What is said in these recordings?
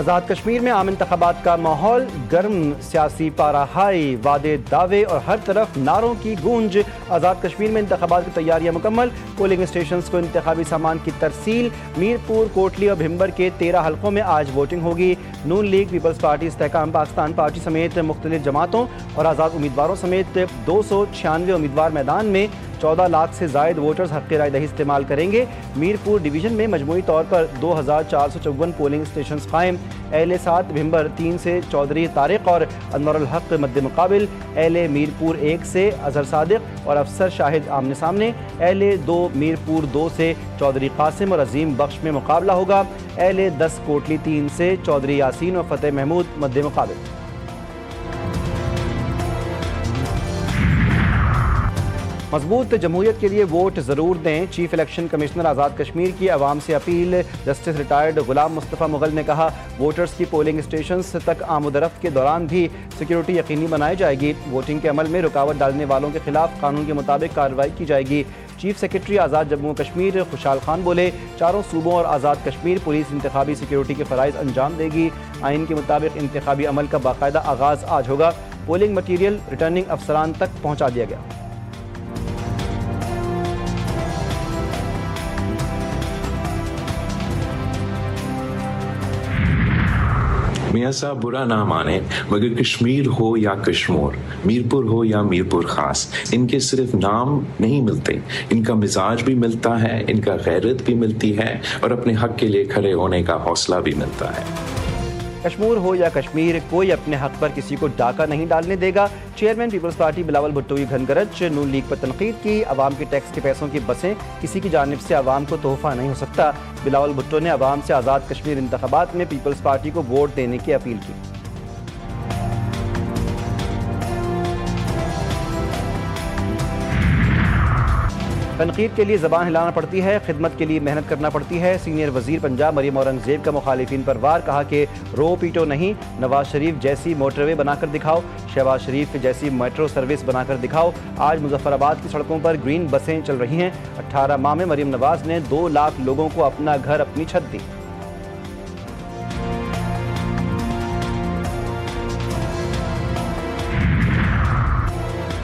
آزاد کشمیر میں عام انتخابات کا ماحول گرم، سیاسی پارا ہائی، وعدے دعوے اور ہر طرف نعروں کی گونج۔ آزاد کشمیر میں انتخابات کی تیاریاں مکمل، پولنگ اسٹیشنز کو انتخابی سامان کی ترسیل۔ میرپور، کوٹلی اور بھمبر کے 13 حلقوں میں آج ووٹنگ ہوگی۔ نون لیگ، پیپلز پارٹی، استحکام پاکستان پارٹی سمیت مختلف جماعتوں اور آزاد امیدواروں سمیت 296 امیدوار میدان میں 14 لاکھ سے زائد ووٹرز حق رائے دہی استعمال کریں گے۔ میرپور ڈویژن میں مجموعی طور پر 2454 پولنگ اسٹیشنز قائم۔ اہل 7 بھمبر 3 سے چودھری طارق اور انور الحق مد مقابل، اہل میرپور 1 سے اظہر صادق اور افسر شاہد آمنے سامنے، اہل 2 میرپور 2 سے چودھری قاسم اور عظیم بخش میں مقابلہ ہوگا، اہل 10 کوٹلی 3 سے چودھری یاسین اور فتح محمود مد مقابل۔ مضبوط جمہوریت کے لیے ووٹ ضرور دیں، chief election commissioner Azad Kashmir کی عوام سے appeal. Justice retired Ghulam Mustafa Mughal نے کہا، ووٹرز کی پولنگ اسٹیشنز تک آمد و رفت کے دوران بھی سیکیورٹی یقینی بنائی جائے گی۔ ووٹنگ کے عمل میں رکاوٹ ڈالنے والوں کے خلاف قانون کے مطابق کارروائی کی جائے گی۔ چیف سیکریٹری آزاد جموں کشمیر خوشحال خان بولے، چاروں صوبوں اور آزاد کشمیر پولیس انتخابی سیکیورٹی کے فرائض انجام دے گی۔ آئین کے مطابق انتخابی عمل کا باقاعدہ آغاز آج ہوگا۔ پولنگ مٹیریل ریٹرننگ افسران تک پہنچا دیا گیا۔ میاں صاحب برا نہ مانیں، مگر کشمیر ہو یا کشمور، میرپور ہو یا میرپور خاص، ان کے صرف نام نہیں ملتے، ان کا مزاج بھی ملتا ہے، ان کا غیرت بھی ملتی ہے اور اپنے حق کے لیے کھڑے ہونے کا حوصلہ بھی ملتا ہے۔ کشمور ہو یا کشمیر، کوئی اپنے حق پر کسی کو ڈاکہ نہیں ڈالنے دے گا۔ چیئرمین پیپلز پارٹی بلاول بھٹو کی گھن گرج، نون لیگ پر تنقید کی، عوام کے ٹیکس کے پیسوں کی بسیں کسی کی جانب سے عوام کو تحفہ نہیں ہو سکتا۔ بلاول بھٹو نے عوام سے آزاد کشمیر انتخابات میں پیپلز پارٹی کو ووٹ دینے کی اپیل کی۔ تنقید کے لیے زبان ہلانا پڑتی ہے، خدمت کے لیے محنت کرنا پڑتی ہے۔ سینئر وزیر پنجاب مریم اورنگزیب کا مخالفین پر وار، کہا کہ رو پیٹو نہیں، نواز شریف جیسی موٹر وے بنا کر دکھاؤ، شہباز شریف جیسی میٹرو سروس بنا کر دکھاؤ۔ آج مظفر آباد کی سڑکوں پر گرین بسیں چل رہی ہیں۔ 18 ماہ میں مریم نواز نے 2 لاکھ لوگوں کو اپنا گھر، اپنی چھت دی۔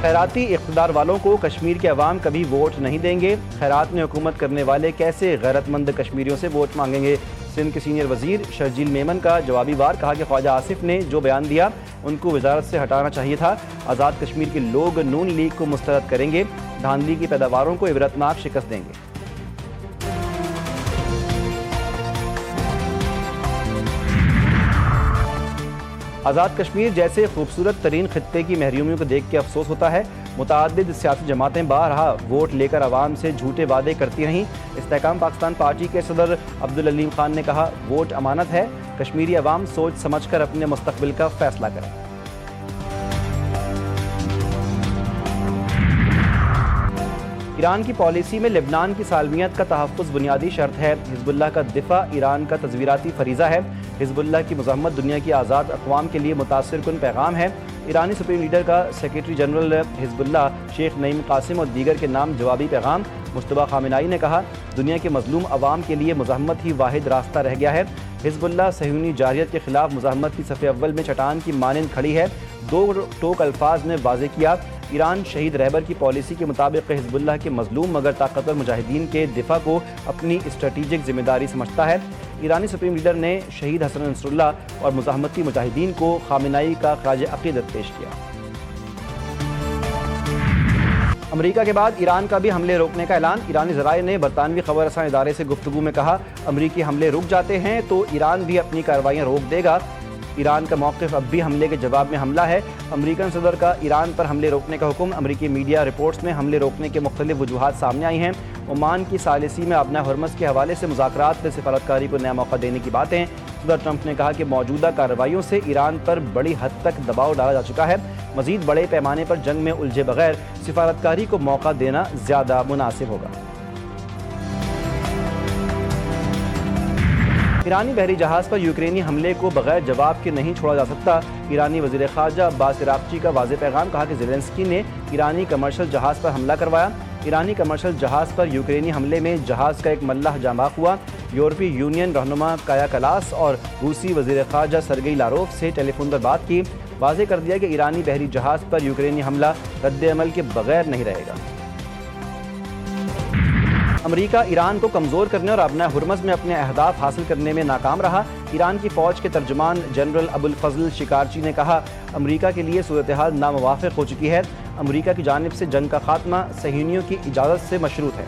خیراتی اقتدار والوں کو کشمیر کے عوام کبھی ووٹ نہیں دیں گے۔ خیرات میں حکومت کرنے والے کیسے غیرت مند کشمیریوں سے ووٹ مانگیں گے؟ سندھ کے سینئر وزیر شرجیل میمن کا جوابی وار، کہا کہ خواجہ آصف نے جو بیان دیا ان کو وزارت سے ہٹانا چاہیے تھا۔ آزاد کشمیر کے لوگ نون لیگ کو مسترد کریں گے، دھاندلی کی پیداواروں کو عبرتناک شکست دیں گے۔ آزاد کشمیر جیسے خوبصورت ترین خطے کی محرومیوں کو دیکھ کے افسوس ہوتا ہے۔ متعدد سیاسی جماعتیں بارہا ووٹ لے کر عوام سے جھوٹے وعدے کرتی رہیں۔ استحکام پاکستان پارٹی کے صدر عبدالعلیم خان نے کہا، ووٹ امانت ہے، کشمیری عوام سوچ سمجھ کر اپنے مستقبل کا فیصلہ کریں۔ ایران کی پالیسی میں لبنان کی سالمیت کا تحفظ بنیادی شرط ہے۔ حزب اللہ کا دفاع ایران کا تصویراتی فریضہ ہے۔ حزب اللہ کی مزاحمت دنیا کی آزاد اقوام کے لیے متاثر کن پیغام ہے۔ ایرانی سپریم لیڈر کا سیکریٹری جنرل حزب اللہ شیخ نعیم قاسم اور دیگر کے نام جوابی پیغام۔ مجتبیٰ خامنائی نے کہا، دنیا کے مظلوم عوام کے لیے مزاحمت ہی واحد راستہ رہ گیا ہے۔ حزب اللہ صہیونی جارحیت کے خلاف مزاحمت کی صف اول میں چٹان کی مانند کھڑی ہے۔ 2 ٹوک الفاظ میں واضح کیا، ایران شہید رہبر کی پالیسی کے مطابق حزب اللہ کے مظلوم مگر طاقتور مجاہدین کے دفاع کو اپنی اسٹریٹجک ذمہ داری سمجھتا ہے۔ ایرانی سپریم لیڈر نے شہید حسن نصر اللہ اور مزاحمتی مجاہدین کو خامنائی کا خراج عقیدت پیش کیا۔ امریکہ کے بعد ایران کا بھی حملے روکنے کا اعلان۔ ایرانی ذرائع نے برطانوی خبر رساں ادارے سے گفتگو میں کہا، امریکی حملے رک جاتے ہیں تو ایران بھی اپنی کارروائیاں روک دے گا۔ ایران کا موقف اب بھی حملے کے جواب میں حملہ ہے۔ امریکن صدر کا ایران پر حملے روکنے کا حکم۔ امریکی میڈیا رپورٹس میں حملے روکنے کے مختلف وجوہات سامنے آئی ہیں۔ عمان کی ثالثی میں آبنہ ہرمز کے حوالے سے مذاکرات میں سفارتکاری کو نیا موقع دینے کی باتیں۔ صدر ٹرمپ نے کہا کہ موجودہ کارروائیوں سے ایران پر بڑی حد تک دباؤ ڈالا جا چکا ہے، مزید بڑے پیمانے پر جنگ میں الجھے بغیر سفارتکاری کو موقع دینا زیادہ مناسب ہوگا۔ ایرانی بحری جہاز پر یوکرینی حملے کو بغیر جواب کے نہیں چھوڑا جا سکتا۔ ایرانی وزیر خارجہ عباس عراقچی کا واضح پیغام، کہا کہ زیلنسکی نے ایرانی کمرشل جہاز پر حملہ کروایا، ایرانی کمرشل جہاز پر یوکرینی حملے میں جہاز کا ایک ملح جاں بحق ہوا۔ یورپی یونین رہنما کایا کلاس اور روسی وزیر خارجہ سرگئی لاروف سے ٹیلی فون پر بات کی۔ واضح کر دیا کہ ایرانی بحری جہاز پر یوکرینی حملہ رد عمل کے بغیر نہیں رہے گا۔ امریکہ ایران کو کمزور کرنے اور ابنۂ ہرمز میں اپنے اہداف حاصل کرنے میں ناکام رہا۔ ایران کی فوج کے ترجمان جنرل ابوالفضل شکارچی نے کہا، امریکہ کے لیے صورتحال ناموافق ہو چکی ہے۔ امریکہ کی جانب سے جنگ کا خاتمہ صہیونیوں کی اجازت سے مشروط ہے۔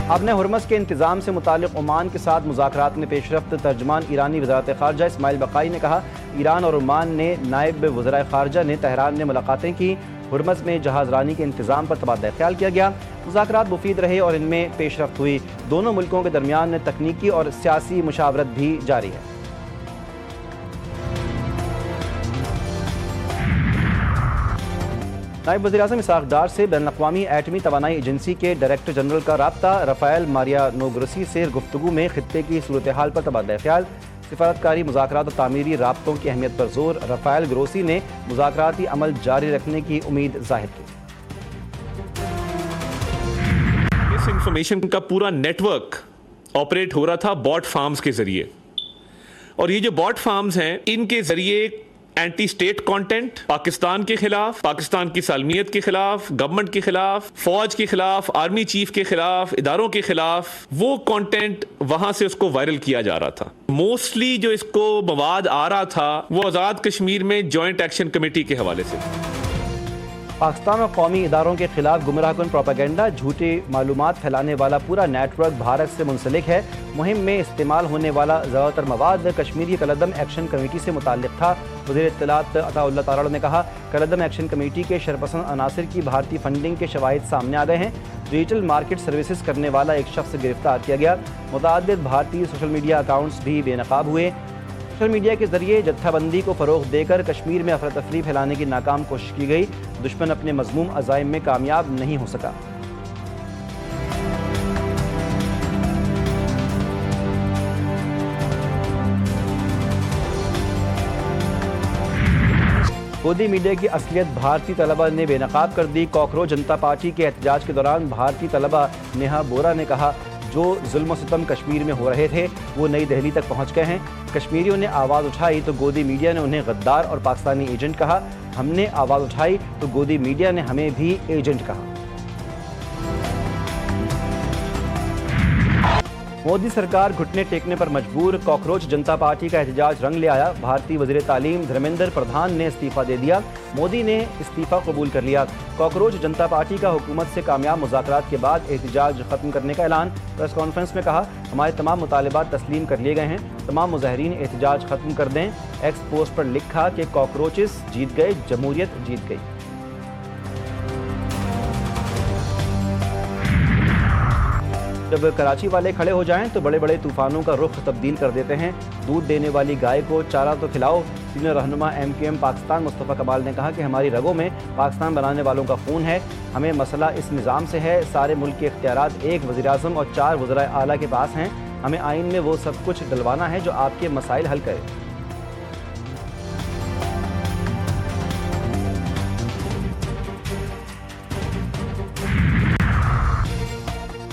ابنۂ ہرمز کے انتظام سے متعلق عمان کے ساتھ مذاکرات میں پیش رفت۔ ترجمان ایرانی وزارت خارجہ اسماعیل بقائی نے کہا، ایران اور عمان نے نائب وزرائے خارجہ نے تہران میں ملاقاتیں کی۔ ہرمز میں جہاز رانی کے انتظام پر تبادلہ خیال کیا گیا۔ مذاکرات مفید رہے اور ان میں پیش رفت ہوئی۔ دونوں ملکوں کے درمیان تکنیکی اور سیاسی مشاورت بھی جاری ہے۔ نائب وزیر اعظم اسحاق ڈار سے بین الاقوامی ایٹمی توانائی ایجنسی کے ڈائریکٹر جنرل کا رابطہ۔ رافائل ماریا نوگروسی سے گفتگو میں خطے کی صورتحال پر تبادلہ خیال۔ سفارتکاری مذاکرات اور تعمیری رابطوں کی اہمیت پر زور۔ رافائل گروسی نے مذاکراتی عمل جاری رکھنے کی امید ظاہر کی۔ اس انفارمیشن کا پورا نیٹ ورک آپریٹ ہو رہا تھا باٹ فارمز کے ذریعے، اور یہ جو باٹ فارمز ہیں ان کے ذریعے اینٹی اسٹیٹ کانٹینٹ پاکستان کے خلاف، پاکستان کی سالمیت کے خلاف، گورنمنٹ کے خلاف، فوج کے خلاف، آرمی چیف کے خلاف، اداروں کے خلاف، وہ کانٹینٹ وہاں سے اس کو وائرل کیا جا رہا تھا۔ موسٹلی جو اس کو مواد آ رہا تھا وہ آزاد کشمیر میں جوائنٹ ایکشن کمیٹی کے حوالے سے۔ پاکستان اور قومی اداروں کے خلاف گمراہ کن پروپیگنڈا، جھوٹی معلومات پھیلانے والا پورا نیٹ ورک بھارت سے منسلک ہے۔ مہم میں استعمال ہونے والا زیادہ تر مواد کشمیری کالعدم ایکشن کمیٹی سے متعلق تھا۔ وزیر اطلاعات عطا اللہ تارڑ نے کہا، کالعدم ایکشن کمیٹی کے شرپسند عناصر کی بھارتی فنڈنگ کے شواہد سامنے آ گئے ہیں۔ ڈیجیٹل مارکیٹ سروسز کرنے والا ایک شخص گرفتار کیا گیا۔ متعدد بھارتی سوشل میڈیا اکاؤنٹس بھی بے نقاب ہوئے۔ سوشل میڈیا کے ذریعے جتھہ بندی کو فروغ دے کر کشمیر میں افراتفری پھیلانے کی ناکام کوشش کی گئی۔ دشمن اپنے مذموم عزائم میں کامیاب نہیں ہو سکا۔ گودی میڈیا کی اصلیت بھارتی طلبہ نے بے نقاب کر دی۔ کاکروچ جنتا پارٹی کے احتجاج کے دوران بھارتی طلبہ نیہا بورا نے کہا، جو ظلم و ستم کشمیر میں ہو رہے تھے وہ نئی دہلی تک پہنچ گئے ہیں۔ کشمیریوں نے آواز اٹھائی تو گودی میڈیا نے انہیں غدار اور پاکستانی ایجنٹ کہا۔ ہم نے آواز اٹھائی تو گودی میڈیا نے ہمیں بھی ایجنٹ کہا۔ مودی سرکار گھٹنے ٹیکنے پر مجبور۔ کاکروچ جنتا پارٹی کا احتجاج رنگ لے آیا۔ بھارتی وزیر تعلیم دھرمیندر پردھان نے استعفیٰ دے دیا۔ مودی نے استعفیٰ قبول کر لیا۔ کاکروچ جنتا پارٹی کا حکومت سے کامیاب مذاکرات کے بعد احتجاج ختم کرنے کا اعلان۔ پریس کانفرنس میں کہا، ہمارے تمام مطالبات تسلیم کر لیے گئے ہیں۔ تمام مظاہرین احتجاج ختم کر دیں۔ ایکس پوسٹ پر لکھا کہ کاکروچز جیت گئے، جمہوریت جیت گئی۔ جب کراچی والے کھڑے ہو جائیں تو بڑے بڑے طوفانوں کا رخ تبدیل کر دیتے ہیں۔ دودھ دینے والی گائے کو چارہ تو کھلاؤ۔ سینئر رہنما MQM پاکستان مصطفیٰ کمال نے کہا کہ ہماری رگوں میں پاکستان بنانے والوں کا خون ہے۔ ہمیں مسئلہ اس نظام سے ہے، سارے ملک کے اختیارات ایک وزیر اعظم اور 4 وزرائے اعلیٰ کے پاس ہیں۔ ہمیں آئین میں وہ سب کچھ ڈلوانا ہے جو آپ کے مسائل حل کرے۔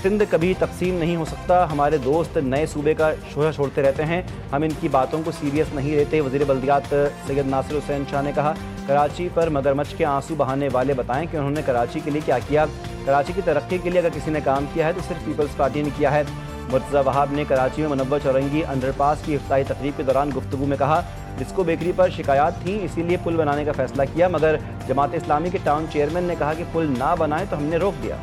سندھ کبھی تقسیم نہیں ہو سکتا۔ ہمارے دوست نئے صوبے کا شوہر چھوڑتے رہتے ہیں، ہم ان کی باتوں کو سیریس نہیں لیتے۔ وزیر بلدیات سید ناصر حسین شاہ نے کہا، کراچی پر مگرمچھ کے آنسو بہانے والے بتائیں کہ انہوں نے کراچی کے لیے کیا کیا۔ کراچی کی ترقی کے لیے اگر کسی نے کام کیا ہے تو صرف پیپلز پارٹی نے کیا ہے۔ مرتضی وہاب نے کراچی میں منور چورنگی انڈر پاس کی افتتاحی تقریب کے دوران گفتگو میں کہا، ڈسکو بیکری پر شکایات تھیں، اسی لیے پل بنانے کا فیصلہ کیا، مگر جماعت اسلامی کے ٹاؤن چیئرمین نے کہا کہ پل نہ بنائیں تو ہم نے روک دیا۔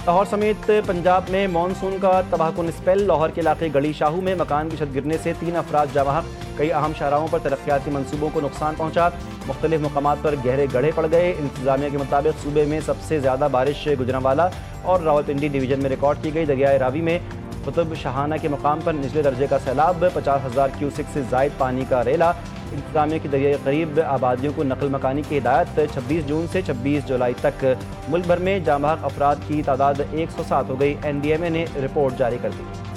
لاہور سمیت پنجاب میں مانسون کا تباہ کن اسپیل۔ لاہور کے علاقے گڑی شاہو میں مکان کی چھت گرنے سے 3 افراد جاں بحق۔ کئی اہم شاہراہوں پر ترقیاتی منصوبوں کو نقصان پہنچا۔ مختلف مقامات پر گہرے گڑھے پڑ گئے۔ انتظامیہ کے مطابق صوبے میں سب سے زیادہ بارش گجرانوالہ اور راولپنڈی ڈویژن میں ریکارڈ کی گئی۔ دریائے راوی میں قطب شاہانہ کے مقام پر نچلے درجے کا سیلاب، 50,000 کیوسک سے زائد پانی کا ریلا۔ انتظامیہ کی دریائے قریب آبادیوں کو نقل مکانی کی ہدایت 26 جون سے 26 جولائی تک ملک بھر میں جاں بحق افراد کی تعداد 107 ہو گئی. NDMA نے رپورٹ جاری کر دی.